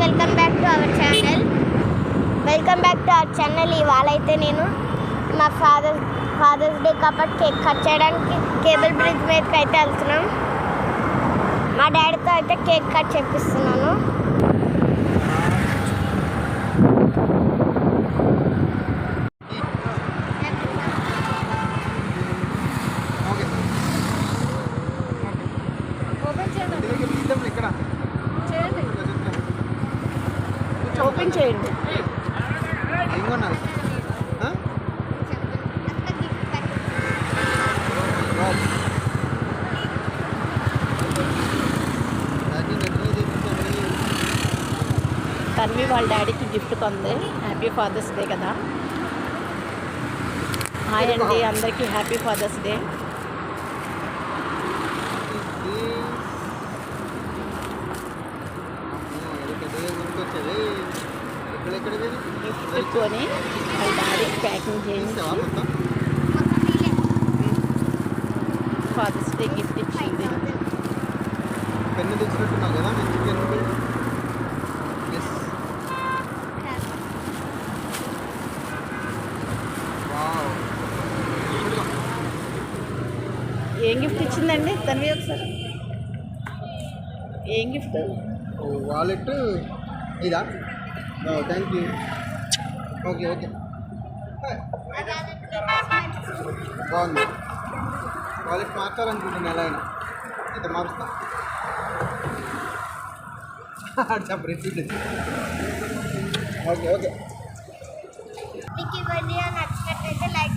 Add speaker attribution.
Speaker 1: Welcome back to our channel. ఇవాళ అయితే నేను మా ఫాదర్స్ డే కాబట్టి కేక్ కట్ చేయడానికి కేబుల్ బ్రిడ్జ్ మీదకి అయితే వెళ్తున్నాం. మా డాడీతో అయితే కేక్ కట్ చేపిస్తున్నాను. ఓపెన్ చేయండి.
Speaker 2: తన్వి వాళ్ళ డాడీకి గిఫ్ట్ కొంది. హ్యాపీ ఫాదర్స్ డే కదా. హాయ్ అండి, అందరికీ హ్యాపీ ఫాదర్స్ డే. గిఫ్ట్ పెట్టుకొని వాళ్ళ డాడీకి ప్యాకింగ్ చేయించి ఫాదర్స్ డే గిఫ్ట్ ఇచ్చింది.
Speaker 3: పెన్ను తెచ్చినట్టున్నావు కదా, మంచి పెన్ను.
Speaker 2: ఏం గిఫ్ట్ ఇచ్చిందండి తన్వి? ఒకసారి ఏం గిఫ్ట్?
Speaker 3: వాలెట్ ఇదా? Thank you. ఓకే ఓకే, బాగుంది. వాలెట్ మార్చాలనుకుంటున్నాను. ఎలా అయినా అయితే మారుస్తా. చెప్పండి. Okay okay.
Speaker 1: మీకు ఈ వీడియో నచ్చినట్లయితే లైక్